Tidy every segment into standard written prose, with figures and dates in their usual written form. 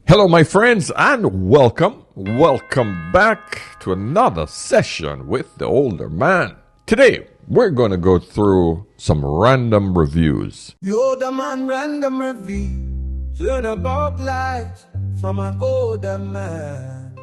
Hello, my friends, and welcome back to another session with the older man. Today, we're going to go through some random reviews. The older man random review. Learn about life from an older man.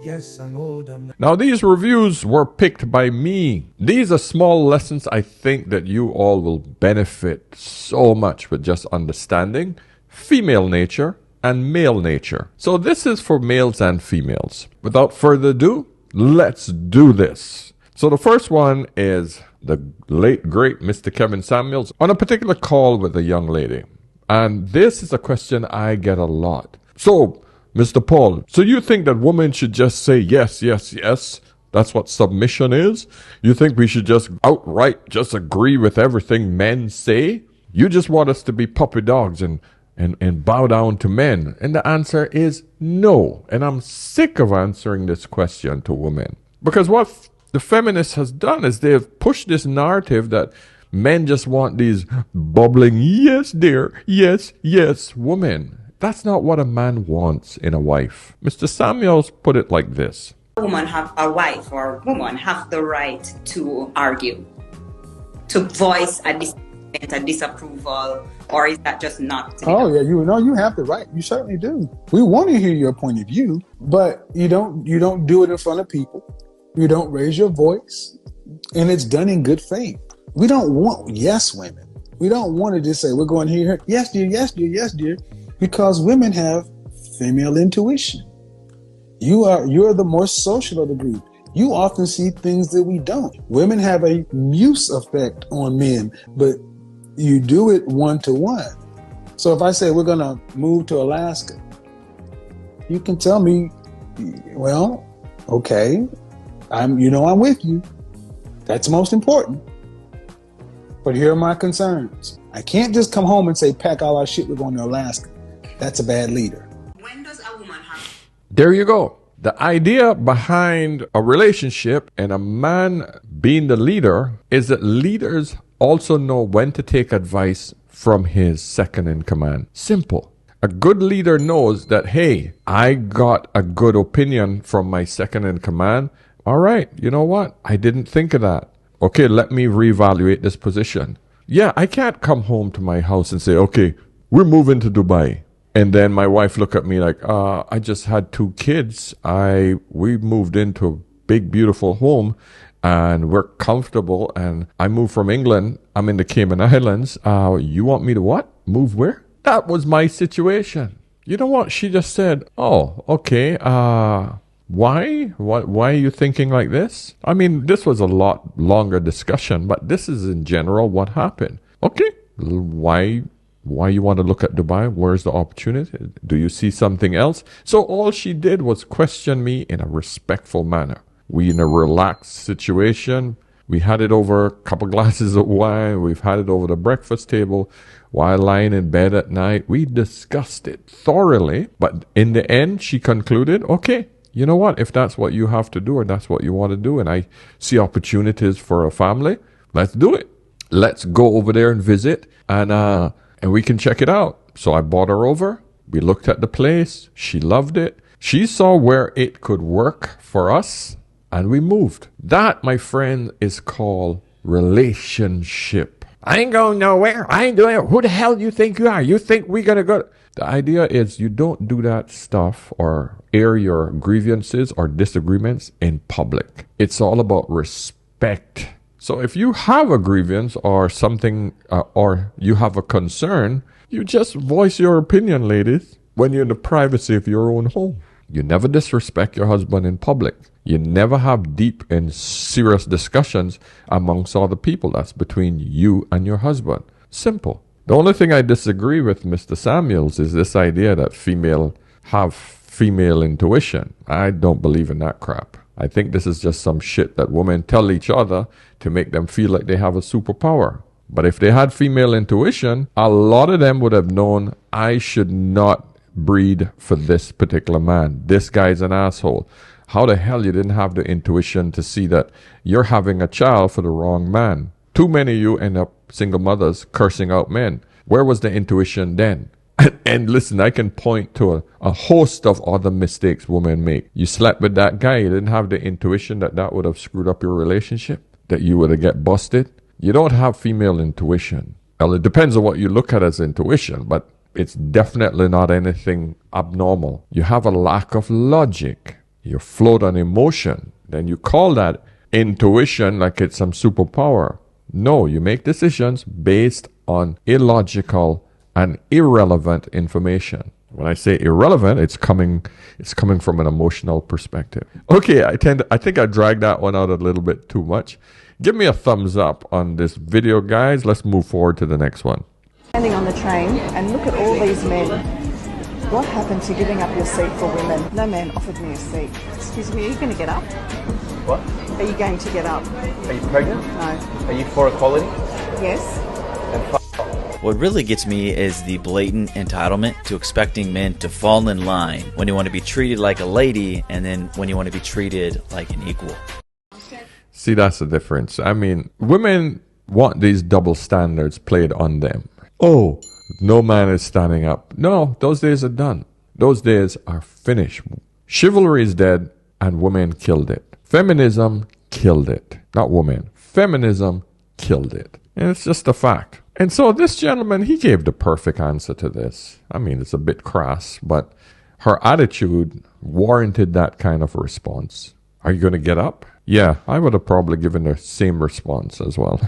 Yes, an older man. Now, these reviews were picked by me. These are small lessons I think that you all will benefit so much with just understanding female nature and male nature. So this is for males and females. Without further ado, let's do this. So the first one is the late, great Mr. Kevin Samuels on a particular call with a young lady. And this is a question I get a lot. So, Mr. Paul, so you think that women should just say yes, yes, yes? That's what submission is? You think we should just outright just agree with everything men say? You just want us to be puppy dogs and bow down to men? And the answer is no. And I'm sick of answering this question to women. Because what the feminist has done is they've pushed this narrative that men just want these bubbling, yes, dear, yes, yes, women. That's not what a man wants in a wife. Mr. Samuels put it like this. Woman have a wife or woman have the right to argue, to voice a disapproval, or is that just not? Oh yeah, you have the right. You certainly do. We want to hear your point of view, but you don't do it in front of people. You don't raise your voice, and it's done in good faith. We don't want yes women. We don't want to just say we're going here, yes dear, yes dear, yes dear, because women have female intuition. You're the more social of the group. You often see things that we don't. Women have a muse effect on men, but you do it one-to-one. So if I say we're going to move to Alaska, you can tell me, well, okay, I'm with you. That's most important. But here are my concerns. I can't just come home and say, pack all our shit, we're going to Alaska. That's a bad leader. When does a woman have? There you go. The idea behind a relationship and a man being the leader is that leaders also know when to take advice from his second in command. Simple. A good leader knows that, hey, I got a good opinion from my second in command. All right, you know what? I didn't think of that. Okay, let me reevaluate this position. Yeah, I can't come home to my house and say, okay, we're moving to Dubai. And then my wife look at me like, I just had 2 kids. We moved into a big, beautiful home and we're comfortable. And I moved from England. I'm in the Cayman Islands. You want me to what? Move where? That was my situation. You know what? She just said, oh, okay. Why? Why are you thinking like this? I mean, this was a lot longer discussion, but this is in general what happened. Okay. Why you want to look at Dubai? Where's the opportunity? Do you see something else? So all she did was question me in a respectful manner. We in a relaxed situation. We had it over a couple glasses of wine. We've had it over the breakfast table while lying in bed at night. We discussed it thoroughly. But in the end, she concluded, okay, you know what? If that's what you have to do or that's what you want to do and I see opportunities for a family, let's do it. Let's go over there and visit and we can check it out. So I brought her over. We looked at the place. She loved it. She saw where it could work for us, and we moved. That, my friend, is called relationship. I ain't going nowhere. I ain't doing it. Who the hell do you think you are? You think we're going to go? The idea is you don't do that stuff or air your grievances or disagreements in public. It's all about respect. So if you have a grievance or something, or you have a concern, you just voice your opinion, ladies, when you're in the privacy of your own home. You never disrespect your husband in public. You never have deep and serious discussions amongst other people. That's between you and your husband. Simple. The only thing I disagree with Mr. Samuels is this idea that female have female intuition. I don't believe in that crap. I think this is just some shit that women tell each other to make them feel like they have a superpower. But if they had female intuition, a lot of them would have known I should not breed for this particular man. This guy's an asshole. How the hell you didn't have the intuition to see that you're having a child for the wrong man? Too many of you end up single mothers cursing out men. Where was the intuition then? And listen, I can point to a host of other mistakes women make. You slept with that guy, you didn't have the intuition that that would have screwed up your relationship, that you would have get busted. You don't have female intuition. Well, it depends on what you look at as intuition, but it's definitely not anything abnormal. You have a lack of logic. You float on emotion. Then you call that intuition like it's some superpower. No, you make decisions based on illogical and irrelevant information. When I say irrelevant, it's coming from an emotional perspective. Okay, I think I dragged that one out a little bit too much. Give me a thumbs up on this video, guys. Let's move forward to the next one. Standing on the train and look at all these men. What happened to giving up your seat for women? No man offered me a seat. Excuse me, are you going to get up? What? Are you going to get up? Are you pregnant? No. Are you for equality? Yes. What really gets me is the blatant entitlement to expecting men to fall in line when you want to be treated like a lady and then when you want to be treated like an equal. See, that's the difference. I mean, women want these double standards played on them. Oh, no man is standing up. No, those days are done. Those days are finished. Chivalry is dead and women killed it. Feminism killed it. Not women. Feminism killed it. And it's just a fact. And so this gentleman, he gave the perfect answer to this. I mean, it's a bit crass, but her attitude warranted that kind of response. Are you going to get up? Yeah, I would have probably given the same response as well.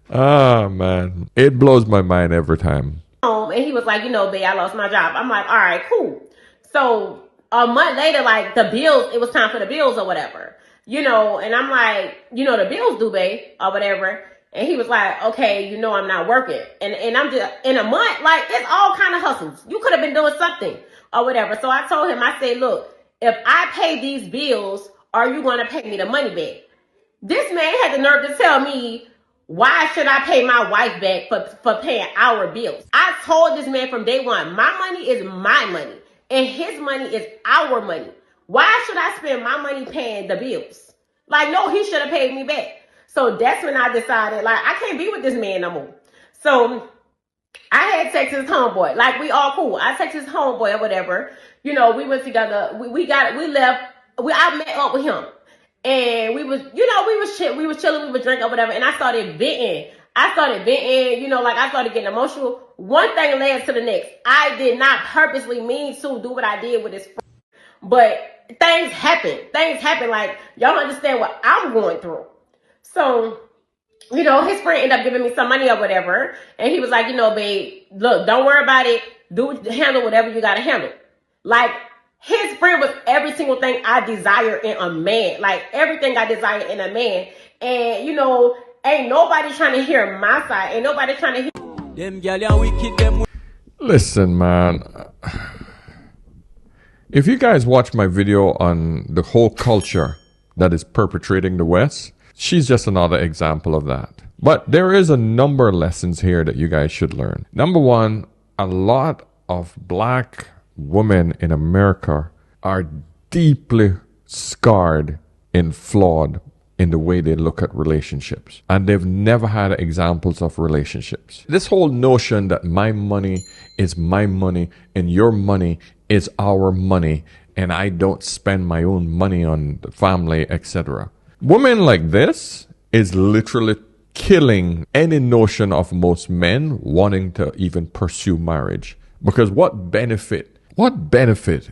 Ah, man. It blows my mind every time. And he was like, babe, I lost my job. I'm like, all right, cool. So a month later, like the bills, it was time for the bills or whatever, and I'm like, the bills due, babe, or whatever. And he was like, okay, I'm not working. And I'm just in a month, like it's all kind of hustles. You could have been doing something or whatever. So I told him, I said, look, if I pay these bills, are you going to pay me the money back? This man had the nerve to tell me, why should I pay my wife back for paying our bills? I told this man from day one, my money is my money and his money is our money. Why should I spend my money paying the bills? Like, no, he should have paid me back. So that's when I decided, like, I can't be with this man no more. So I had sex with his homeboy. Like, we all cool. I texted his homeboy or whatever. We went together. We left. I met up with him. And we was chilling, we was drinking or whatever. And I started venting. I started getting emotional. One thing led to the next. I did not purposely mean to do what I did with his friend. But things happen. Like, y'all don't understand what I'm going through. So, his friend ended up giving me some money or whatever. And he was like, babe, look, don't worry about it. Handle whatever you got to handle. Like, his friend was every single thing I desire in a man. Like, everything I desire in a man. And, ain't nobody trying to hear my side. Ain't nobody trying to hear. Them gal wicked, them. Listen, man. If you guys watch my video on the whole culture that is perpetrating the West, she's just another example of that. But there is a number of lessons here that you guys should learn. Number one, a lot of black women in America are deeply scarred and flawed in the way they look at relationships. And they've never had examples of relationships. This whole notion that my money is my money and your money is our money and I don't spend my own money on the family, etc. Women like this is literally killing any notion of most men wanting to even pursue marriage. Because what benefit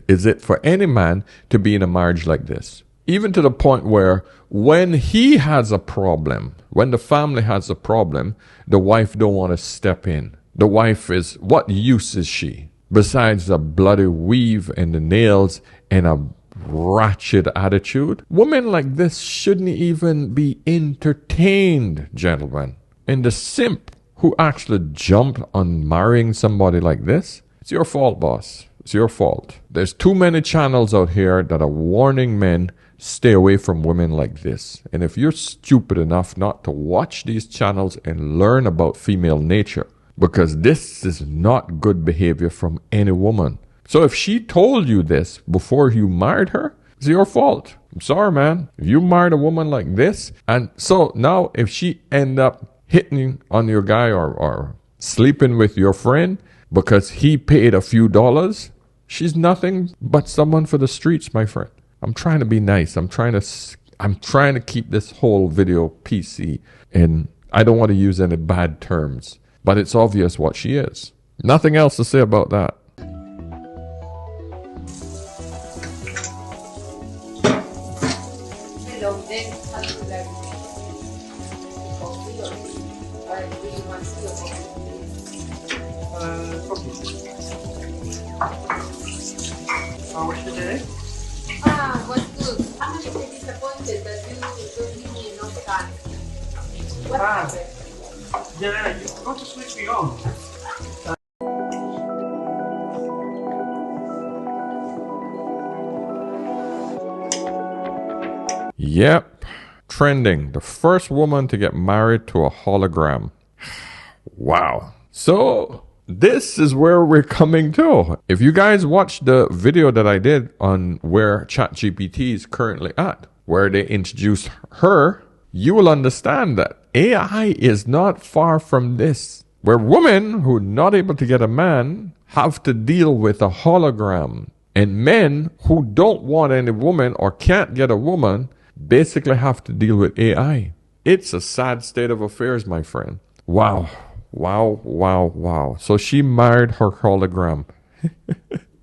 is it for any man to be in a marriage like this? Even to the point where when he has a problem, when the family has a problem, the wife don't want to step in. The wife is, what use is she? Besides the bloody weave and the nails and a ratchet attitude. Women like this shouldn't even be entertained, gentlemen. And the simp who actually jumped on marrying somebody like this, it's your fault, boss. It's your fault. There's too many channels out here that are warning men, stay away from women like this. And if you're stupid enough not to watch these channels and learn about female nature, because this is not good behavior from any woman. So if she told you this before you married her, it's your fault. I'm sorry, man. If you married a woman like this, and so now if she end up hitting on your guy or sleeping with your friend because he paid a few dollars, she's nothing but someone for the streets, my friend. I'm trying to be nice. I'm trying to keep this whole video PC, and I don't want to use any bad terms, but it's obvious what she is. Nothing else to say about that. How was your day? Was good. I'm a little disappointed that you don't give me enough time. What happened? Yeah, you got to switch me on. Yep. Trending. The first woman to get married to a hologram. Wow. So this is where we're coming to. If you guys watched the video that I did on where ChatGPT is currently at, where they introduced her, you will understand that AI is not far from this, where women who are not able to get a man have to deal with a hologram, and men who don't want any woman or can't get a woman basically have to deal with AI. It's a sad state of affairs, my friend. Wow. Wow, wow, wow. So she married her hologram.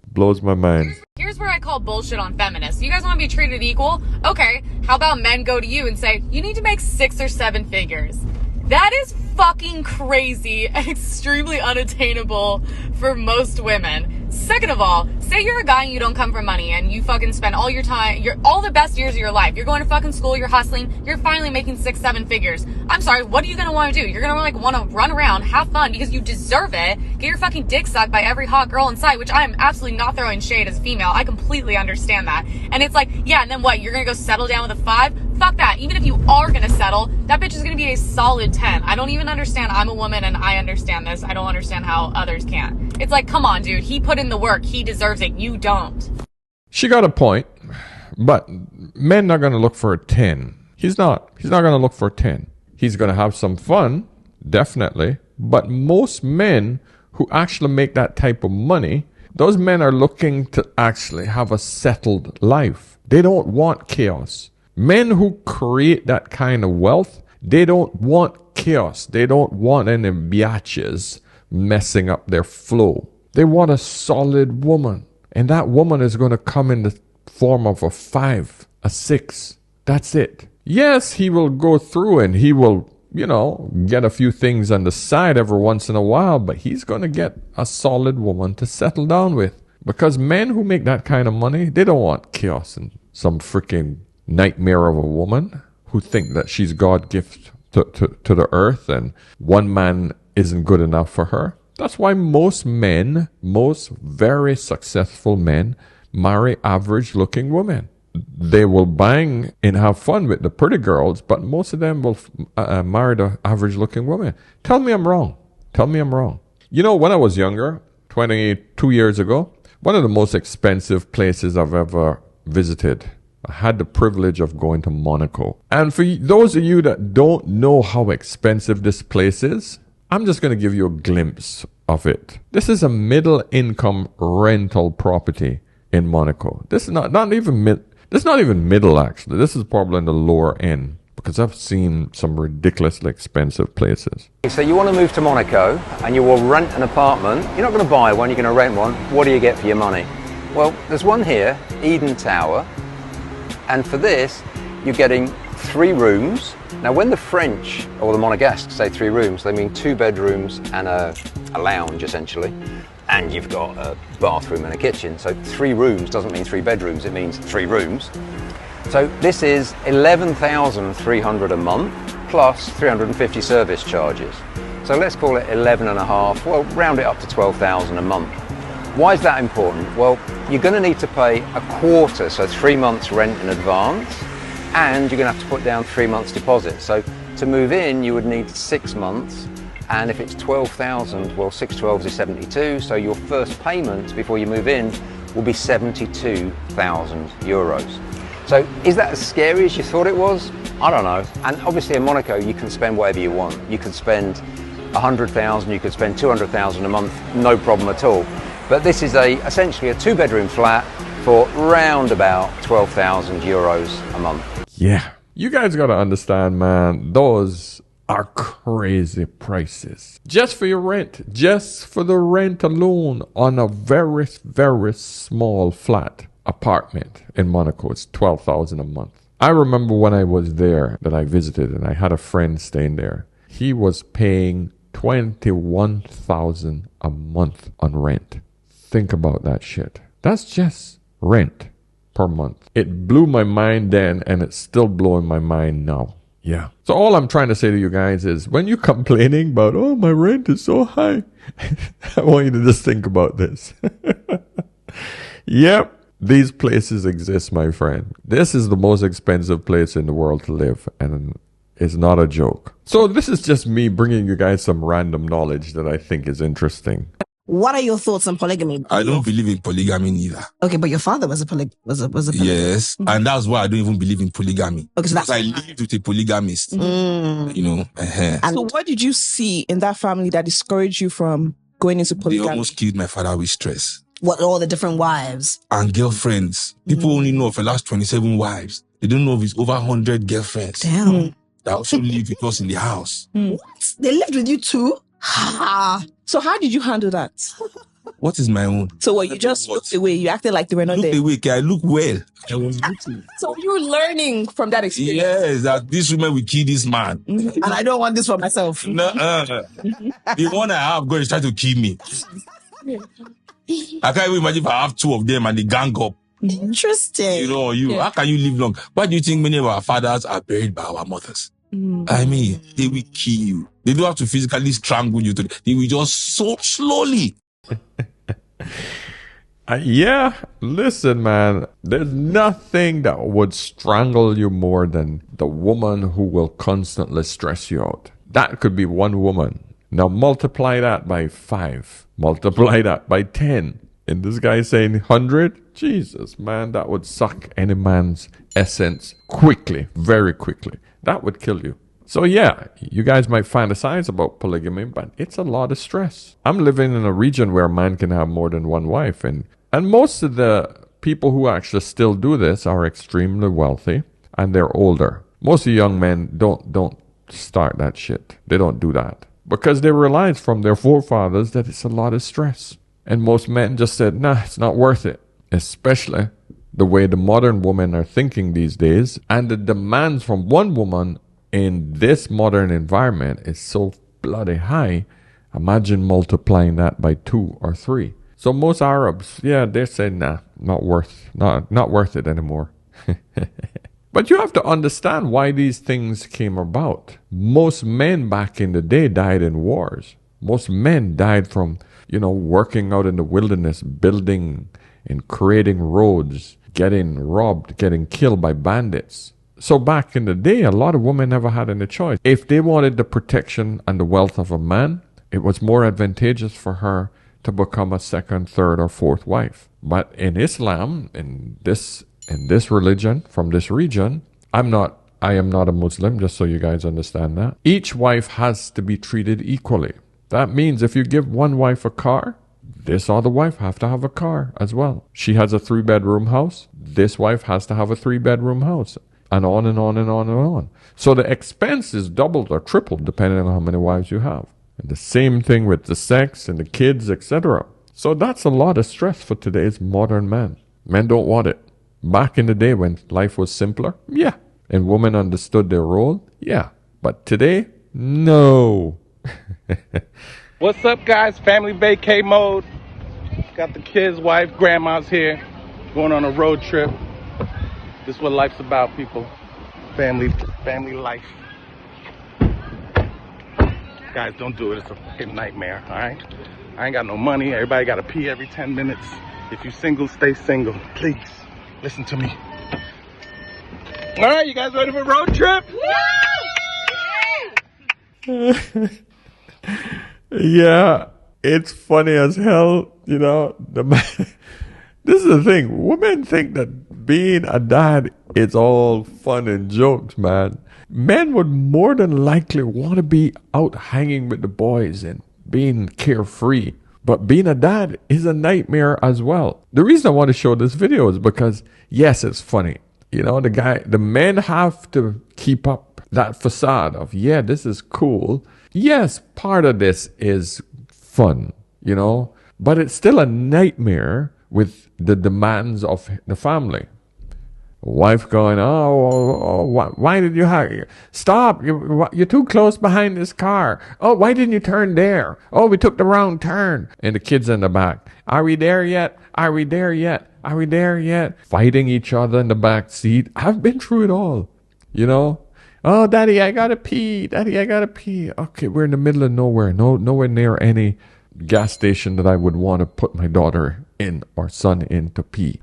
Blows my mind. Here's where I call bullshit on feminists. You guys want to be treated equal? Okay, how about men go to you and say, you need to make 6 or 7 figures? That is fucking crazy and extremely unattainable for most women. Second of all, say you're a guy and you don't come from money and you fucking spend all your time, all the best years of your life. You're going to fucking school, you're hustling, you're finally making 6, 7 figures. I'm sorry, what are you gonna want to do? You're gonna like want to run around, have fun because you deserve it, get your fucking dick sucked by every hot girl in sight, which I am absolutely not throwing shade as a female. I completely understand that. And it's like, yeah, and then what? You're gonna go settle down with a 5? Fuck that. Even if you are gonna settle, that bitch is gonna be a solid 10. I don't even understand. I'm a woman and I understand this. I don't understand how others can't. It's like, come on, dude. He put in the work. He deserves it. You don't. She got a point, but men are gonna look for a 10. He's not gonna look for a 10. He's gonna have some fun, definitely. But most men who actually make that type of money, those men are looking to actually have a settled life. They don't want chaos. Men who create that kind of wealth, they don't want chaos. They don't want any biatches messing up their flow. They want a solid woman. And that woman is going to come in the form of a 5, a 6. That's it. Yes, he will go through and he will, get a few things on the side every once in a while, but he's going to get a solid woman to settle down with. Because men who make that kind of money, they don't want chaos and some freaking nightmare of a woman who think that she's God gift to the earth and one man isn't good enough for her. That's why most very successful men marry average looking women. They will bang and have fun with the pretty girls, but most of them will marry the average looking woman. Tell me I'm wrong. When I was younger, 22 years ago, one of the most expensive places I've ever visited, I had the privilege of going to Monaco. And for those of you that don't know how expensive this place is, I'm just going to give you a glimpse of it. This is a middle income rental property in Monaco. This is not even middle actually. This is probably in the lower end because I've seen some ridiculously expensive places. So you want to move to Monaco and you will rent an apartment. You're not going to buy one, you're going to rent one. What do you get for your money? Well, there's one here, Eden Tower. And for this, you're getting 3 rooms. Now, when the French or the Monegasques say 3 rooms, they mean 2 bedrooms and a lounge, essentially. And you've got a bathroom and a kitchen. So 3 rooms doesn't mean 3 bedrooms, it means 3 rooms. So this is 11,300 a month plus 350 service charges. So let's call it 11.5, well, round it up to 12,000 a month. Why is that important? Well, you're going to need to pay a quarter, so 3 months rent in advance, and you're going to have to put down 3 months deposit. So to move in, you would need 6 months, and if it's 12,000, well, 6 12s is 72, so your first payment before you move in will be 72,000 euros. So is that as scary as you thought it was? I don't know. And obviously in Monaco, you can spend whatever you want. You can spend 100,000, you could spend 200,000 a month, no problem at all. But this is essentially a 2-bedroom flat for round about 12,000 euros a month. Yeah. You guys got to understand, man, those are crazy prices. Just for your rent. Just for the rent alone on a very, very small flat apartment in Monaco. It's 12,000 a month. I remember when I was there that I visited and I had a friend staying there. He was paying 21,000 a month on rent. Think about that shit. That's just rent per month. It blew my mind then and it's still blowing my mind now. Yeah. So all I'm trying to say to you guys is when you're complaining about, oh, my rent is so high, I want you to just think about this. Yep. These places exist, my friend. This is the most expensive place in the world to live, and it's not a joke. So this is just me bringing you guys some random knowledge that I think is interesting. What are your thoughts on polygamy? I don't believe in polygamy neither. Okay, but your father was a polygamist. Yes, and that's why I don't even believe in polygamy. Okay, so because I lived with a polygamist. You know. And so what did you see in that family that discouraged you from going into polygamy? They almost killed my father with stress. What, all the different wives? And girlfriends. People only know of the last 27 wives. They don't know of his over 100 girlfriends. Damn. That also live with us in the house. What? They lived with you too? So how did you handle that? What is my own? So what, you just looked away? You acted like they were not there? Looked away, I look well. I was looking. So you were learning from that experience? Yes, that this woman will kill this man. And I don't want this for myself. No, the one I have going is trying to kill me. I can't even imagine if I have 2 of them and they gang up. Interesting. How can you live long? Why do you think many of our fathers are buried by our mothers? I mean, they will kill you. They don't have to physically strangle you. They will just so slowly. Yeah, listen, man. There's nothing that would strangle you more than the woman who will constantly stress you out. That could be one woman. Now multiply that by 5. Multiply that by 10. And this guy saying 100? Jesus, man, that would suck any man's essence quickly, very quickly. That would kill you. So yeah, you guys might fantasize about polygamy, but it's a lot of stress. I'm living in a region where a man can have more than one wife. And most of the people who actually still do this are extremely wealthy and they're older. Most of the young men don't start that shit. They don't do that. Because they realized from their forefathers that it's a lot of stress. And most men just said, nah, it's not worth it. Especially the way the modern women are thinking these days. And the demands from one woman in this modern environment is so bloody high. Imagine multiplying that by 2 or 3. So most Arabs, yeah, they say, nah, not worth it anymore. But you have to understand why these things came about. Most men back in the day died in wars. Most men died from, working out in the wilderness, building and creating roads, getting robbed, getting killed by bandits. So back in the day, a lot of women never had any choice. If they wanted the protection and the wealth of a man, it was more advantageous for her to become a 2nd, 3rd, or 4th wife. But in Islam, in this religion, from this region, I am not a Muslim, just so you guys understand that. Each wife has to be treated equally. That means if you give one wife a car, this other wife have to have a car as well. She has a 3-bedroom house. This wife has to have a 3-bedroom house. And on and on and on and on. So the expense is doubled or tripled depending on how many wives you have. And the same thing with the sex and the kids, etc. So that's a lot of stress for today's modern men. Men don't want it. Back in the day when life was simpler, yeah. And women understood their role, yeah. But today, no. What's up, guys? Family vacay mode. Got the kids, wife, grandma's here. Going on a road trip. This is what life's about, people. Family life. Guys, don't do it. It's a fucking nightmare, all right? I ain't got no money. Everybody got to pee every 10 minutes. If you single, stay single. Please, listen to me. All right, you guys ready for a road trip? Yeah, it's funny as hell, This is the thing. Women think that being a dad is all fun and jokes, man. Men would more than likely want to be out hanging with the boys and being carefree. But being a dad is a nightmare as well. The reason I want to show this video is because, yes, it's funny. You know, the men have to keep up that facade of, yeah, this is cool. Yes, part of this is fun, you know, but it's still a nightmare with the demands of the family. Wife going, why did you stop? You're too close behind this car. Oh, why didn't you turn there? Oh, we took the wrong turn. And the kids in the back, are we there yet? Are we there yet? Are we there yet? Fighting each other in the back seat. I've been through it all, you know. Oh, Daddy, I gotta pee. Daddy, I gotta pee. Okay, we're in the middle of nowhere. Nowhere near any gas station that I would want to put my daughter in or son in to pee.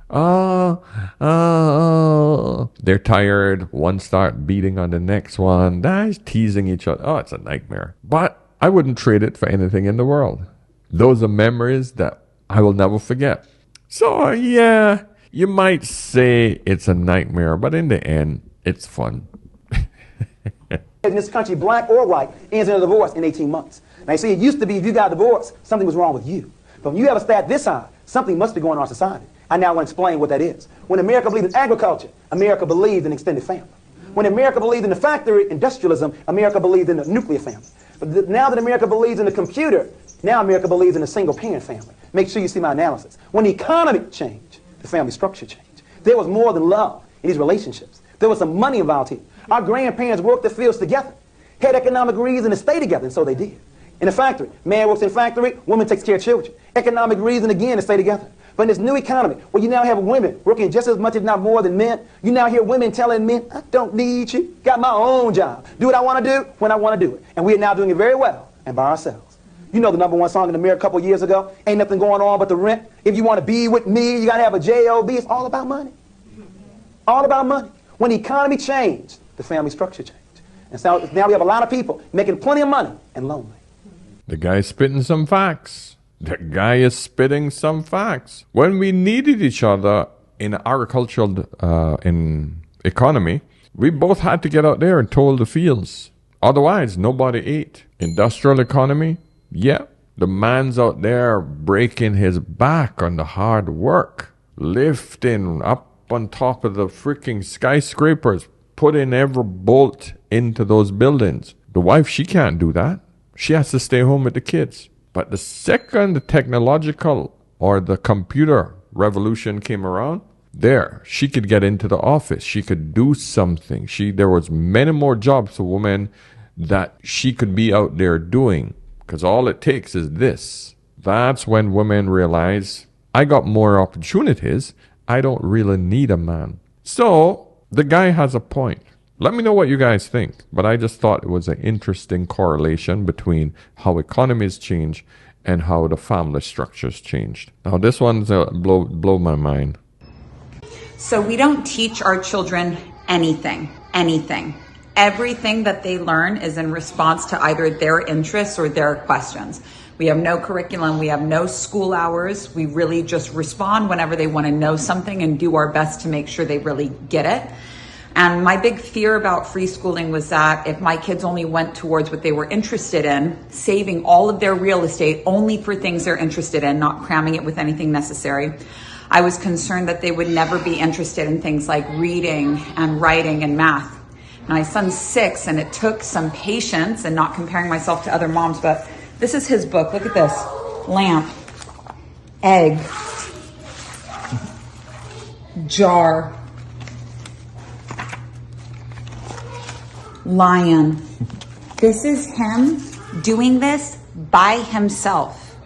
They're tired. One start beating on the next one. That's teasing each other. Oh, it's a nightmare. But I wouldn't trade it for anything in the world. Those are memories that I will never forget. So, yeah, you might say it's a nightmare, but in the end, it's fun. In this country, black or white, ends in a divorce in 18 months. Now, you see, it used to be if you got divorced, something was wrong with you. But when you have a stat this high, something must be going on in our society. I now want to explain what that is. When America believed in agriculture, America believed in extended family. When America believed in the factory, industrialism, America believed in the nuclear family. But now that America believes in the computer, now America believes in a single-parent family. Make sure you see my analysis. When the economy changed, the family structure changed. There was more than love in these relationships. There was some money involved here. Our grandparents worked the fields together, had economic reason to stay together, and so they did. In the factory, man works in the factory, woman takes care of children. Economic reason, again, to stay together. But in this new economy, where you now have women working just as much, if not more, than men, you now hear women telling men, I don't need you. Got my own job. Do what I want to do when I want to do it. And we are now doing it very well and by ourselves. You know the #1 song in America a couple years ago, Ain't Nothing Going On But the Rent. If you want to be with me, you got to have a J-O-B. It's all about money. All about money. When the economy changed, the family structure changed. And so now we have a lot of people making plenty of money and lonely. The guy's spitting some facts. The guy is spitting some facts. When we needed each other in agricultural economy, we both had to get out there and toll the fields. Otherwise, nobody ate. Industrial economy, yeah. The man's out there breaking his back on the hard work, lifting up on top of the freaking skyscrapers, putting every bolt into those buildings. The wife, she can't do that. She has to stay home with the kids. But the second the technological or the computer revolution came around, she could get into the office. She could do something. There was many more jobs for women that she could be out there doing. Because all it takes is this. That's when women realize, I got more opportunities. I don't really need a man. So the guy has a point. Let me know what you guys think. But I just thought it was an interesting correlation between how economies change and how the family structures changed. Now this one's blow my mind. So we don't teach our children anything. Everything that they learn is in response to either their interests or their questions. We have no curriculum. We have no school hours. We really just respond whenever they want to know something and do our best to make sure they really get it. And my big fear about free schooling was that if my kids only went towards what they were interested in, saving all of their real estate only for things they're interested in, not cramming it with anything necessary, I was concerned that they would never be interested in things like reading and writing and math. My son's 6, and it took some patience and not comparing myself to other moms, but this is his book. Look at this. Lamp, egg, jar, lion. This is him doing this by himself,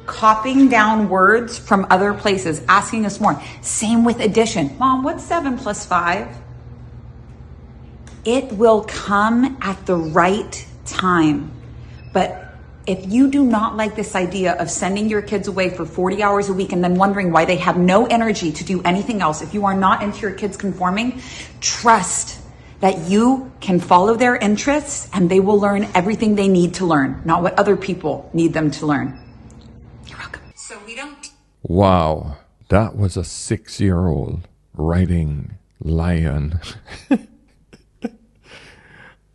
copying down words from other places, asking us more. Same with addition. Mom, what's 7 plus 5? It will come at the right time. But if you do not like this idea of sending your kids away for 40 hours a week and then wondering why they have no energy to do anything else, if you are not into your kids conforming, trust that you can follow their interests and they will learn everything they need to learn, not what other people need them to learn. You're welcome. So we don't... Wow, that was a 6-year-old writing lion.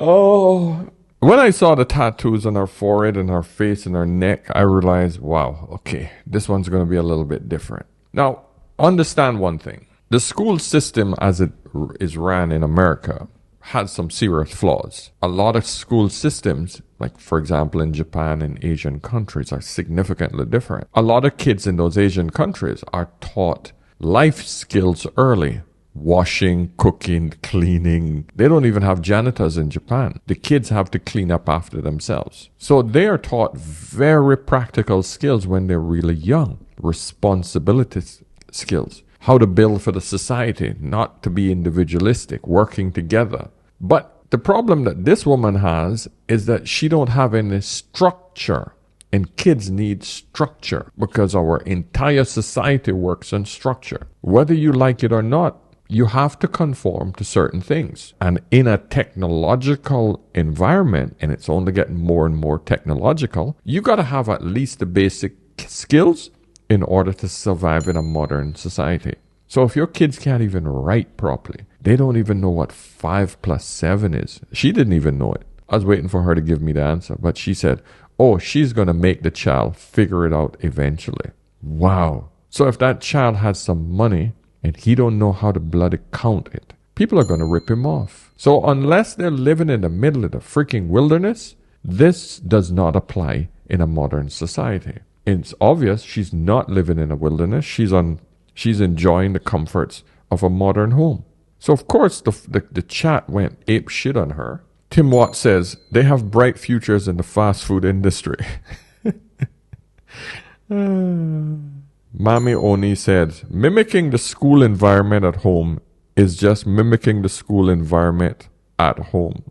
Oh, when I saw the tattoos on her forehead and her face and her neck, I realized, wow, okay, this one's going to be a little bit different. Now, understand one thing. The school system as it is ran in America has some serious flaws. A lot of school systems, like for example in Japan and Asian countries, are significantly different. A lot of kids in those Asian countries are taught life skills early. Washing, cooking, cleaning. They don't even have janitors in Japan. The kids have to clean up after themselves. So they are taught very practical skills when they're really young. Responsibility skills. How to build for the society, not to be individualistic, working together. But the problem that this woman has is that she don't have any structure. And kids need structure because our entire society works on structure. Whether you like it or not, you have to conform to certain things. And in a technological environment, and it's only getting more and more technological, you got to have at least the basic skills in order to survive in a modern society. So if your kids can't even write properly, they don't even know what 5 + 7 is. She didn't even know it. I was waiting for her to give me the answer, but she said, oh, she's going to make the child figure it out eventually. Wow. So if that child has some money, and he don't know how to bloody count it, people are going to rip him off. So unless they're living in the middle of the freaking wilderness, this does not apply in a modern society. It's obvious she's not living in a wilderness. She's enjoying the comforts of a modern home. So of course the chat went ape shit on her. Tim Watt says they have bright futures in the fast food industry. Mami Oni said, mimicking the school environment at home is just mimicking the school environment at home.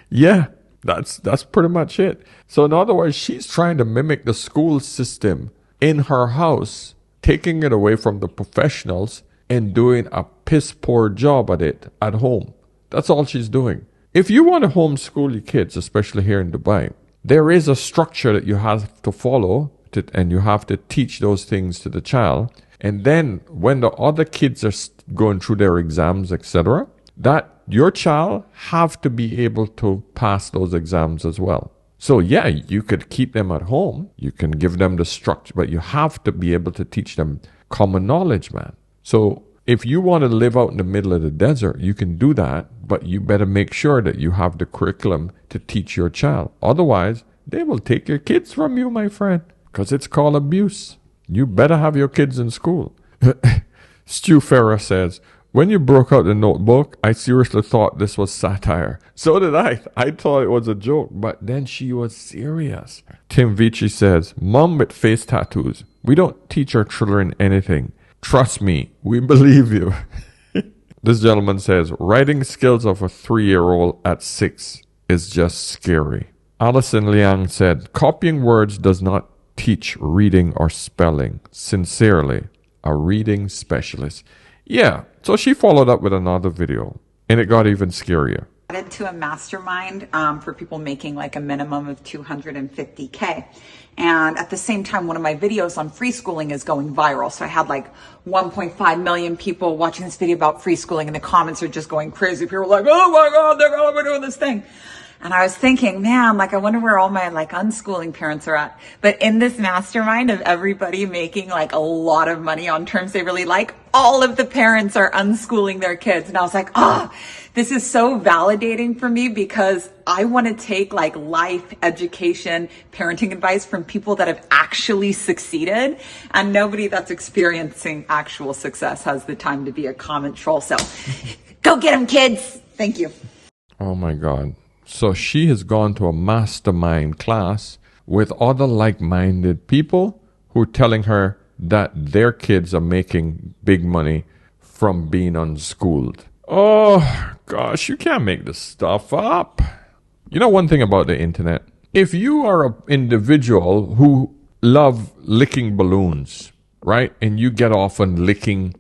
Yeah, that's pretty much it. So in other words, she's trying to mimic the school system in her house, taking it away from the professionals and doing a piss poor job at it at home. That's all she's doing. If you want to homeschool your kids, especially here in Dubai, there is a structure that you have to follow. And you have to teach those things to the child. And then when the other kids are going through their exams, etc., that your child have to be able to pass those exams as well. So yeah, you could keep them at home. You can give them the structure, but you have to be able to teach them common knowledge, man. So if you want to live out in the middle of the desert, you can do that, but you better make sure that you have the curriculum to teach your child. Otherwise, they will take your kids from you, my friend. Because it's called abuse. You better have your kids in school. Stu Farah says, when you broke out the notebook, I seriously thought this was satire. So did I. I thought it was a joke, but then she was serious. Tim Vici says, mom with face tattoos. We don't teach our children anything. Trust me, we believe you. This gentleman says, writing skills of a 3-year-old at 6 is just scary. Alison Liang said, copying words does not teach reading or spelling. Sincerely, a reading specialist. Yeah, so she followed up with another video, and it got even scarier. Added to a mastermind for people making like a minimum of 250K. And at the same time, one of my videos on free schooling is going viral. So I had like 1.5 million people watching this video about free schooling, and the comments are just going crazy. People are like, oh my God, they're all doing this thing. And I was thinking, man, like, I wonder where all my like unschooling parents are at. But in this mastermind of everybody making like a lot of money on terms they really like, all of the parents are unschooling their kids. And I was like, this is so validating for me, because I want to take like life, education, parenting advice from people that have actually succeeded, and nobody that's experiencing actual success has the time to be a comment troll. So go get them, kids. Thank you. Oh my God. So she has gone to a mastermind class with other like-minded people who are telling her that their kids are making big money from being unschooled. Oh, gosh, you can't make this stuff up. You know one thing about the internet? If you are an individual who love licking balloons, right? And you get off on licking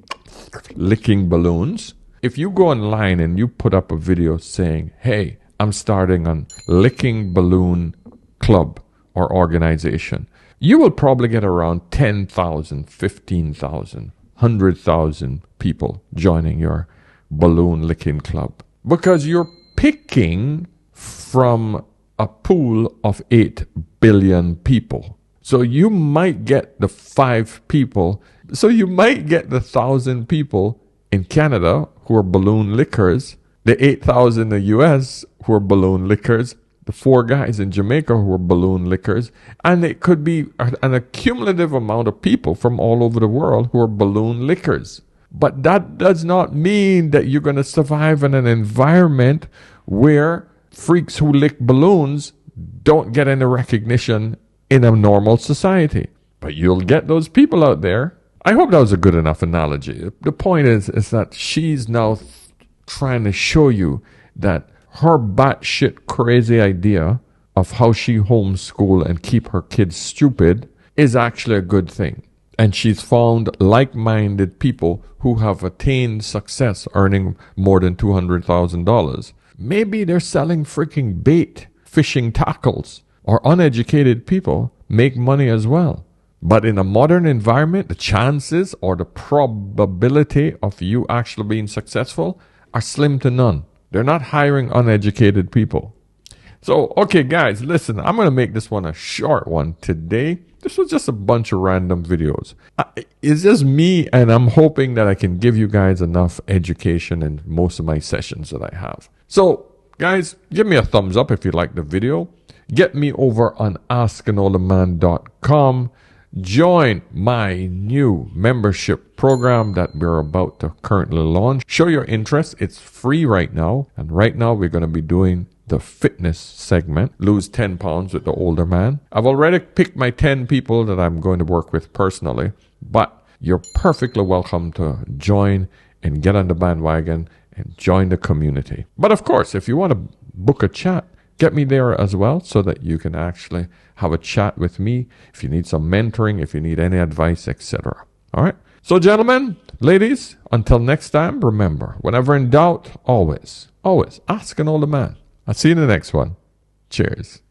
balloons. If you go online and you put up a video saying, hey, I'm starting a licking balloon club or organization, you will probably get around 10,000, 15,000, 100,000 people joining your balloon licking club, because you're picking from a pool of 8 billion people. So you might get the 5 people. So you might get the 1,000 people in Canada who are balloon lickers, the 8,000 in the US who are balloon lickers, the 4 guys in Jamaica who are balloon lickers, and it could be an accumulative amount of people from all over the world who are balloon lickers. But that does not mean that you're going to survive in an environment where freaks who lick balloons don't get any recognition in a normal society. But you'll get those people out there. I hope that was a good enough analogy. The point is that she's now trying to show you that her batshit crazy idea of how she homeschool and keep her kids stupid is actually a good thing. And she's found like-minded people who have attained success earning more than $200,000. Maybe they're selling freaking bait, fishing tackles, or uneducated people make money as well. But in a modern environment, the chances or the probability of you actually being successful are slim to none. They're not hiring uneducated people. So, okay, guys, listen, I'm going to make this one a short one today. This was just a bunch of random videos. It's just me, and I'm hoping that I can give you guys enough education in most of my sessions that I have. So, guys, give me a thumbs up if you like the video. Get me over on askanolderman.com. Join my new membership program that we're about to currently launch. Show your interest. It's free right now. And right now we're going to be doing the fitness segment. Lose 10 pounds with the older man. I've already picked my 10 people that I'm going to work with personally. But you're perfectly welcome to join and get on the bandwagon and join the community. But of course, if you want to book a chat, get me there as well so that you can actually have a chat with me if you need some mentoring, if you need any advice, etc. All right? So gentlemen, ladies, until next time, remember, whenever in doubt, always ask an older man. I'll see you in the next one. Cheers.